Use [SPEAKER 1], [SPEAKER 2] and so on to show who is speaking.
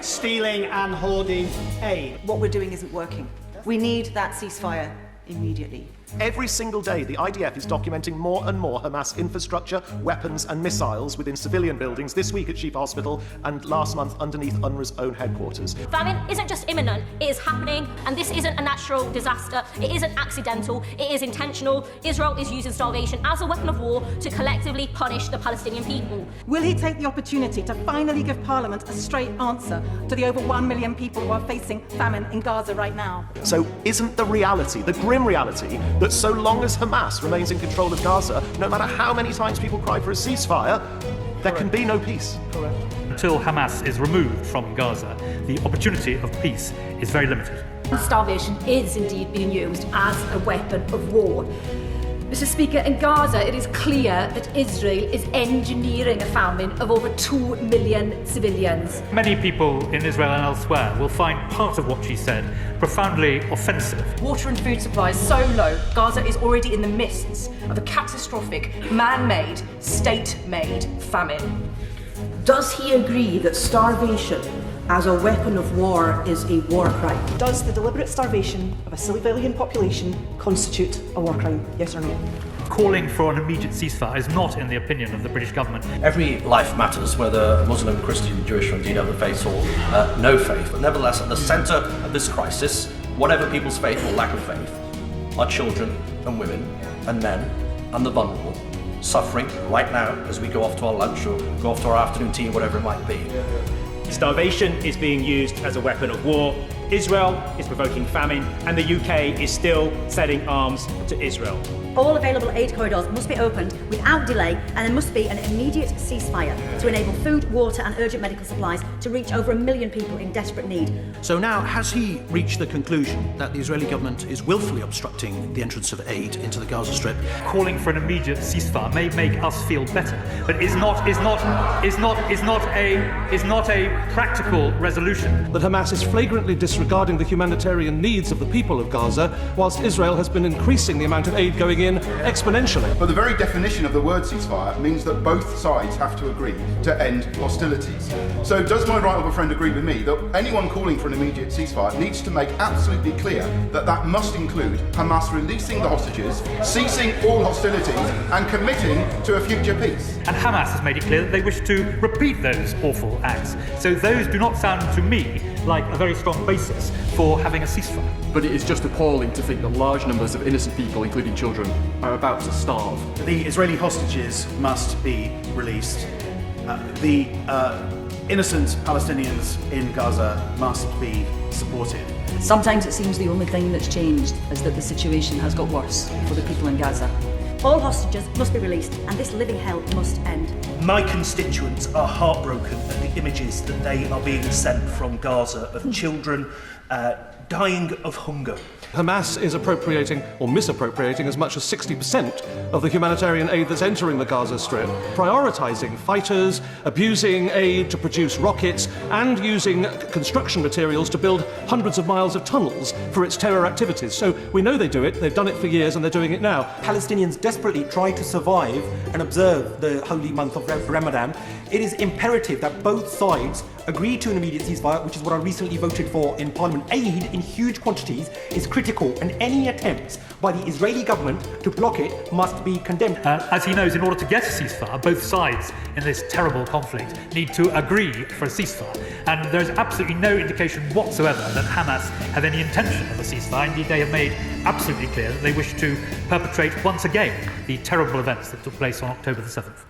[SPEAKER 1] stealing and hoarding aid.
[SPEAKER 2] What we're doing isn't working. We need that ceasefire immediately.
[SPEAKER 3] Every single day, the IDF is documenting more and more Hamas infrastructure, weapons and missiles within civilian buildings, this week at Shifa Hospital and last month underneath UNRWA's own headquarters.
[SPEAKER 4] Famine isn't just imminent, it is happening, and this isn't a natural disaster, it isn't accidental, it is intentional. Israel is using starvation as a weapon of war to collectively punish the Palestinian people.
[SPEAKER 2] Will he take the opportunity to finally give Parliament a straight answer to the over 1 million people who are facing famine in Gaza right now?
[SPEAKER 3] So isn't the reality, the grim reality, that so long as Hamas remains in control of Gaza, no matter how many times people cry for a ceasefire, there can be no peace?
[SPEAKER 5] Correct. Until Hamas is removed from Gaza, the opportunity of peace is very limited.
[SPEAKER 6] Starvation is indeed being used as a weapon of war. Mr. Speaker, in Gaza it is clear that Israel is engineering a famine of over 2 million civilians.
[SPEAKER 5] Many people in Israel and elsewhere will find part of what she said profoundly offensive.
[SPEAKER 7] Water and food supplies so low, Gaza is already in the midst of a catastrophic, man-made, state-made famine.
[SPEAKER 8] Does he agree that starvation as a weapon of war is a war crime?
[SPEAKER 9] Does the deliberate starvation of a civilian population constitute a war crime? Yes or no?
[SPEAKER 5] Calling for an immediate ceasefire is not in the opinion of the British government.
[SPEAKER 10] Every life matters, whether Muslim, Christian, Jewish, or indeed other faiths or no faith. But nevertheless, at the centre of this crisis, whatever people's faith or lack of faith, are children and women and men and the vulnerable, suffering right now as we go off to our lunch or go off to our afternoon tea, whatever it might be.
[SPEAKER 11] Starvation is being used as a weapon of war. Israel is provoking famine, and the UK is still selling arms to Israel.
[SPEAKER 12] All available aid corridors must be opened without delay, and there must be an immediate ceasefire to enable food, water and urgent medical supplies to reach over 1 million people in desperate need.
[SPEAKER 13] So now, has he reached the conclusion that the Israeli government is willfully obstructing the entrance of aid into the Gaza Strip?
[SPEAKER 5] Calling for an immediate ceasefire may make us feel better, but is not a practical resolution.
[SPEAKER 14] That Hamas is flagrantly disregarding the humanitarian needs of the people of Gaza, whilst Israel has been increasing the amount of aid going in exponentially.
[SPEAKER 15] But the very definition of the word ceasefire means that both sides have to agree to end hostilities. So does my right honourable friend agree with me that anyone calling for an immediate ceasefire needs to make absolutely clear that that must include Hamas releasing the hostages, ceasing all hostilities and committing to a future peace?
[SPEAKER 5] And Hamas has made it clear that they wish to repeat those awful acts. So those do not sound to me like a very strong basis for having a ceasefire.
[SPEAKER 16] But it is just appalling to think that large numbers of innocent people, including children, are about to starve.
[SPEAKER 17] The Israeli hostages must be released. The innocent Palestinians in Gaza must be supported.
[SPEAKER 18] Sometimes it seems the only thing that's changed is that the situation has got worse for the people in Gaza.
[SPEAKER 12] All hostages must be released, and this living hell must end.
[SPEAKER 19] My constituents are heartbroken at the images that they are being sent from Gaza of children dying of hunger.
[SPEAKER 14] Hamas is appropriating or misappropriating as much as 60% of the humanitarian aid that's entering the Gaza Strip, prioritising fighters, abusing aid to produce rockets, and using construction materials to build hundreds of miles of tunnels for its terror activities. So we know they do it, they've done it for years, and they're doing it now.
[SPEAKER 1] Palestinians desperately try to survive and observe the holy month of Ramadan. It is imperative that both sides agree to an immediate ceasefire, which is what I recently voted for in Parliament. Aid in huge quantities is critical, and any attempts by the Israeli government to block it must be condemned.
[SPEAKER 5] As he knows, in order to get a ceasefire, both sides in this terrible conflict need to agree for a ceasefire. And there is absolutely no indication whatsoever that Hamas have any intention of a ceasefire. Indeed, they have made absolutely clear that they wish to perpetrate once again the terrible events that took place on October the 7th.